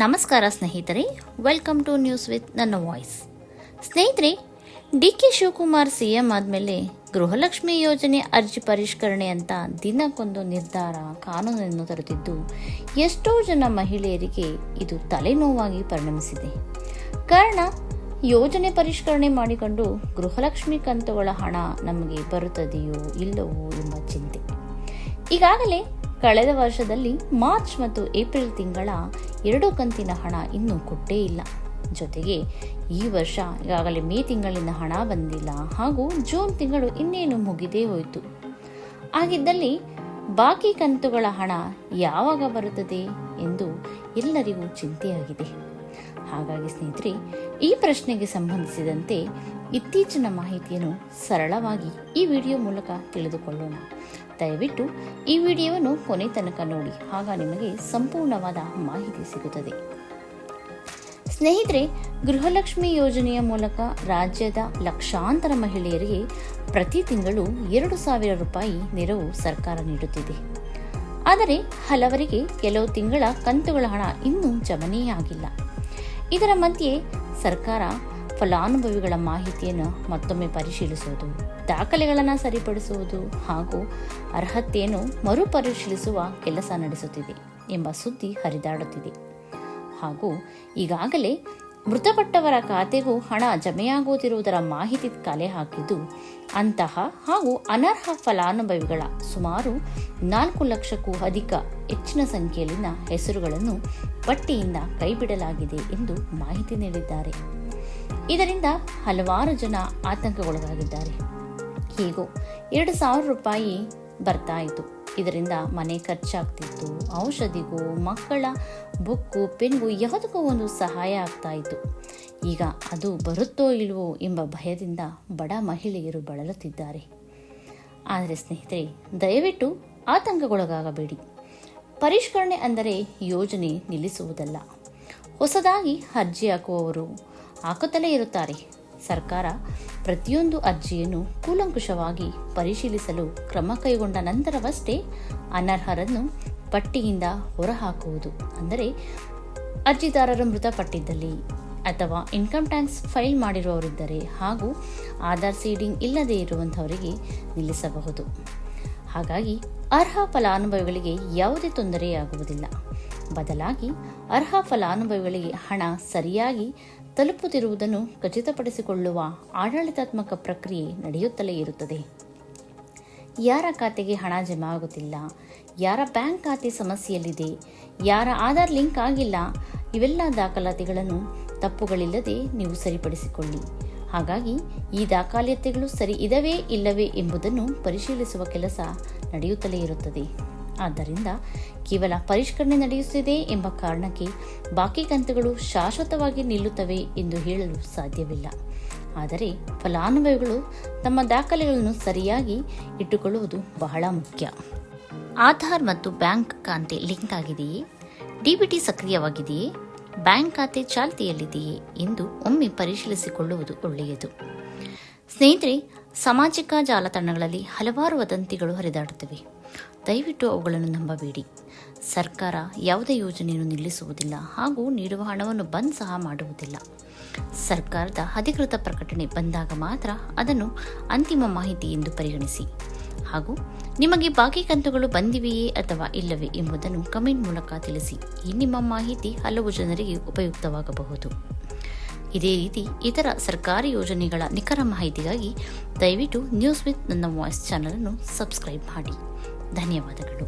ನಮಸ್ಕಾರ ಸ್ನೇಹಿತರೆ, welcome two news with ನನ್ನ ವಾಯ್ಸ್. ಸ್ನೇಹಿತರೆ, ಡಿ.ಕೆ. ಶಿವಕುಮಾರ್ ಸಿಎಂ ಆದಮೇಲೆ ಗೃಹಲಕ್ಷ್ಮಿ ಯೋಜನೆ ಅರ್ಜಿ ಪರಿಷ್ಕರಣೆ ಅಂತ ದಿನಕ್ಕೊಂದು ನಿರ್ಧಾರ ಕಾನೂನನ್ನು ತರುತ್ತಿದ್ದು ಎಷ್ಟೋ ಜನ ಮಹಿಳೆಯರಿಗೆ ಇದು ತಲೆನೋವಾಗಿ ಪರಿಣಮಿಸಿದೆ. ಕಾರಣ, ಯೋಜನೆ ಪರಿಷ್ಕರಣೆ ಮಾಡಿಕೊಂಡು ಗೃಹಲಕ್ಷ್ಮಿ ಕಂತುಗಳ ಹಣ ನಮಗೆ ಬರುತ್ತದೆಯೋ ಇಲ್ಲವೋ ಎಂಬ ಚಿಂತೆ. ಈಗಾಗಲೇ ಕಳೆದ ವರ್ಷದಲ್ಲಿ ಮಾರ್ಚ್ ಮತ್ತು ಏಪ್ರಿಲ್ ತಿಂಗಳ 2 ಕಂತಿನ ಹಣ ಇನ್ನೂ ಕೊಟ್ಟೇ ಇಲ್ಲ. ಜೊತೆಗೆ ಈ ವರ್ಷ ಈಗಾಗಲೇ ಮೇ ತಿಂಗಳಿನ ಹಣ ಬಂದಿಲ್ಲ ಹಾಗೂ ಜೂನ್ ತಿಂಗಳು ಇನ್ನೇನು ಮುಗಿದೇ ಹೋಯಿತು. ಹಾಗಿದ್ದಲ್ಲಿ ಬಾಕಿ ಕಂತುಗಳ ಹಣ ಯಾವಾಗ ಬರುತ್ತದೆ ಎಂದು ಎಲ್ಲರಿಗೂ ಚಿಂತೆಯಾಗಿದೆ. ಹಾಗಾಗಿ ಸ್ನೇಹಿತರೆ, ಈ ಪ್ರಶ್ನೆಗೆ ಸಂಬಂಧಿಸಿದಂತೆ ಇತ್ತೀಚಿನ ಮಾಹಿತಿಯನ್ನು ಸರಳವಾಗಿ ಈ ವಿಡಿಯೋ ಮೂಲಕ ತಿಳಿದುಕೊಳ್ಳೋಣ. ದಯವಿಟ್ಟು ಈ ವಿಡಿಯೋವನ್ನು ಕೊನೆ ತನಕ ನೋಡಿ, ಆಗ ನಿಮಗೆ ಸಂಪೂರ್ಣವಾದ ಮಾಹಿತಿ ಸಿಗುತ್ತದೆ. ಸ್ನೇಹಿತರೆ, ಗೃಹಲಕ್ಷ್ಮಿ ಯೋಜನೆಯ ಮೂಲಕ ರಾಜ್ಯದ ಲಕ್ಷಾಂತರ ಮಹಿಳೆಯರಿಗೆ ಪ್ರತಿ ತಿಂಗಳು 2,000 ರೂಪಾಯಿ ನೆರವು ಸರ್ಕಾರ ನೀಡುತ್ತಿದೆ. ಆದರೆ ಹಲವರಿಗೆ ಕೆಲವು ತಿಂಗಳ ಕಂತುಗಳ ಹಣ ಇನ್ನೂ ಜಮನೇ ಆಗಿಲ್ಲ. ಇದರ ಮಧ್ಯೆ ಸರ್ಕಾರ ಫಲಾನುಭವಿಗಳ ಮಾಹಿತಿಯನ್ನು ಮತ್ತೊಮ್ಮೆ ಪರಿಶೀಲಿಸುವುದು, ದಾಖಲೆಗಳನ್ನು ಸರಿಪಡಿಸುವುದು ಹಾಗೂ ಅರ್ಹತೆಯನ್ನು ಮರುಪರಿಶೀಲಿಸುವ ಕೆಲಸ ನಡೆಸುತ್ತಿದೆ ಎಂಬ ಸುದ್ದಿ ಹರಿದಾಡುತ್ತಿದೆ. ಹಾಗೂ ಈಗಾಗಲೇ ಮೃತಪಟ್ಟವರ ಖಾತೆಗೂ ಹಣ ಜಮೆಯಾಗುತ್ತಿರುವುದರ ಮಾಹಿತಿ ಕಲೆ ಹಾಕಿದ್ದು, ಅಂತಹ ಹಾಗೂ ಅನರ್ಹ ಫಲಾನುಭವಿಗಳ ಸುಮಾರು 4 ಲಕ್ಷಕ್ಕೂ ಹೆಚ್ಚಿನ ಸಂಖ್ಯೆಯಲ್ಲಿನ ಹೆಸರುಗಳನ್ನು ಪಟ್ಟಿಯಿಂದ ಕೈಬಿಡಲಾಗಿದೆ ಎಂದು ಮಾಹಿತಿ ನೀಡಿದ್ದಾರೆ. ಇದರಿಂದ ಹಲವಾರು ಜನ ಆತಂಕಗೊಳಗಾಗಿದ್ದಾರೆ. ಹೀಗೂ 2,000 ರೂಪಾಯಿ ಬರ್ತಾ ಇತ್ತು. ಇದರಿಂದ ಮನೆ ಖರ್ಚಾಗ್ತಿತ್ತು, ಔಷಧಿಗೂ, ಮಕ್ಕಳ ಬುಕ್ಕು, ಪೆನ್ಗೂ ಯಾವುದಕ್ಕೂ ಒಂದು ಸಹಾಯ ಆಗ್ತಾ ಇತ್ತು. ಈಗ ಅದು ಬರುತ್ತೋ ಇಲ್ವೋ ಎಂಬ ಭಯದಿಂದ ಬಡ ಮಹಿಳೆಯರು ಬಳಲುತ್ತಿದ್ದಾರೆ. ಆದರೆ ಸ್ನೇಹಿತರೆ, ದಯವಿಟ್ಟು ಆತಂಕಗೊಳಗಾಗಬೇಡಿ. ಪರಿಷ್ಕರಣೆ ಅಂದರೆ ಯೋಜನೆ ನಿಲ್ಲಿಸುವುದಲ್ಲ. ಹೊಸದಾಗಿ ಅರ್ಜಿ ಹಾಕುವವರು ಹಾಕುತ್ತಲೇ ಇರುತ್ತಾರೆ. ಸರ್ಕಾರ ಪ್ರತಿಯೊಂದು ಅರ್ಜಿಯನ್ನು ಕೂಲಂಕುಷವಾಗಿ ಪರಿಶೀಲಿಸಲು ಕ್ರಮ ಕೈಗೊಂಡ ನಂತರವಷ್ಟೇ ಅನರ್ಹರನ್ನು ಪಟ್ಟಿಯಿಂದ ಹೊರಹಾಕುವುದು. ಅಂದರೆ ಅರ್ಜಿದಾರರು ಮೃತಪಟ್ಟಿದ್ದಲ್ಲಿ ಅಥವಾ ಇನ್ಕಮ್ ಟ್ಯಾಕ್ಸ್ ಫೈಲ್ ಮಾಡಿರುವವರಿದ್ದರೆ ಹಾಗೂ ಆಧಾರ್ ಸೀಡಿಂಗ್ ಇಲ್ಲದೇ ಇರುವಂಥವರಿಗೆ ನಿಲ್ಲಿಸಬಹುದು. ಹಾಗಾಗಿ ಅರ್ಹ ಫಲಾನುಭವಿಗಳಿಗೆ ಯಾವುದೇ ತೊಂದರೆಯಾಗುವುದಿಲ್ಲ. ಬದಲಾಗಿ ಅರ್ಹ ಫಲಾನುಭವಿಗಳಿಗೆ ಹಣ ಸರಿಯಾಗಿ ತಲುಪುತ್ತಿರುವುದನ್ನು ಖಚಿತಪಡಿಸಿಕೊಳ್ಳುವ ಆಡಳಿತಾತ್ಮಕ ಪ್ರಕ್ರಿಯೆ ನಡೆಯುತ್ತಲೇ ಇರುತ್ತದೆ. ಯಾರ ಖಾತೆಗೆ ಹಣ ಜಮಾ ಆಗುತ್ತಿಲ್ಲ, ಯಾರ ಬ್ಯಾಂಕ್ ಖಾತೆ ಸಮಸ್ಯೆಯಲ್ಲಿದೆ, ಯಾರ ಆಧಾರ್ ಲಿಂಕ್ ಆಗಿಲ್ಲ, ಇವೆಲ್ಲ ದಾಖಲಾತಿಗಳನ್ನು ತಪ್ಪುಗಳಿಲ್ಲದೆ ನೀವು ಸರಿಪಡಿಸಿಕೊಳ್ಳಿ. ಹಾಗಾಗಿ ಈ ದಾಖಲಾತಿಗಳು ಸರಿ ಇದವೇ ಇಲ್ಲವೇ ಎಂಬುದನ್ನು ಪರಿಶೀಲಿಸುವ ಕೆಲಸ ನಡೆಯುತ್ತಲೇ ಇರುತ್ತದೆ. ಆದ್ದರಿಂದ ಕೇವಲ ಪರಿಷ್ಕರಣೆ ನಡೆಯುತ್ತಿದೆ ಎಂಬ ಕಾರಣಕ್ಕೆ ಬಾಕಿ ಕಂತುಗಳು ಶಾಶ್ವತವಾಗಿ ನಿಲ್ಲುತ್ತವೆ ಎಂದು ಹೇಳಲು ಸಾಧ್ಯವಿಲ್ಲ. ಆದರೆ ಫಲಾನುಭವಿಗಳು ತಮ್ಮ ದಾಖಲೆಗಳನ್ನು ಸರಿಯಾಗಿ ಇಟ್ಟುಕೊಳ್ಳುವುದು ಬಹಳ ಮುಖ್ಯ. ಆಧಾರ್ ಮತ್ತು ಬ್ಯಾಂಕ್ ಖಾತೆ ಲಿಂಕ್ ಆಗಿದೆಯೇ, ಡಿಬಿಟಿ ಸಕ್ರಿಯವಾಗಿದೆಯೇ, ಬ್ಯಾಂಕ್ ಖಾತೆ ಚಾಲ್ತಿಯಲ್ಲಿದೆಯೇ ಎಂದು ಒಮ್ಮೆ ಪರಿಶೀಲಿಸಿಕೊಳ್ಳುವುದು ಒಳ್ಳೆಯದು. ಸ್ನೇಹಿತರೆ, ಸಾಮಾಜಿಕ ಜಾಲತಾಣಗಳಲ್ಲಿ ಹಲವಾರು ವದಂತಿಗಳು ಹರಿದಾಡುತ್ತವೆ. ದಯವಿಟ್ಟು ಅವುಗಳನ್ನು ನಂಬಬೇಡಿ. ಸರ್ಕಾರ ಯಾವುದೇ ಯೋಜನೆಯನ್ನು ನಿಲ್ಲಿಸುವುದಿಲ್ಲ ಹಾಗೂ ನೀಡುವ ಹಣವನ್ನು ಬಂದ್ ಸಹ ಮಾಡುವುದಿಲ್ಲ. ಸರ್ಕಾರದ ಅಧಿಕೃತ ಪ್ರಕಟಣೆ ಬಂದಾಗ ಮಾತ್ರ ಅದನ್ನು ಅಂತಿಮ ಮಾಹಿತಿ ಎಂದು ಪರಿಗಣಿಸಿ. ಹಾಗೂ ನಿಮಗೆ ಬಾಕಿ ಕಂತುಗಳು ಬಂದಿವೆಯೇ ಅಥವಾ ಇಲ್ಲವೇ ಎಂಬುದನ್ನು ಕಮೆಂಟ್ ಮೂಲಕ ತಿಳಿಸಿ. ಈ ನಿಮ್ಮ ಮಾಹಿತಿ ಹಲವು ಜನರಿಗೆ ಉಪಯುಕ್ತವಾಗಬಹುದು. ಇದೇ ರೀತಿ ಇತರ ಸರ್ಕಾರಿ ಯೋಜನೆಗಳ ನಿಖರ ಮಾಹಿತಿಗಾಗಿ ದಯವಿಟ್ಟು ನ್ಯೂಸ್ ವಿತ್ ನನ್ನ ವಾಯ್ಸ್ ಚಾನಲ್ ಅನ್ನು ಸಬ್ಸ್ಕ್ರೈಬ್ ಮಾಡಿ. ಧನ್ಯವಾದಗಳು.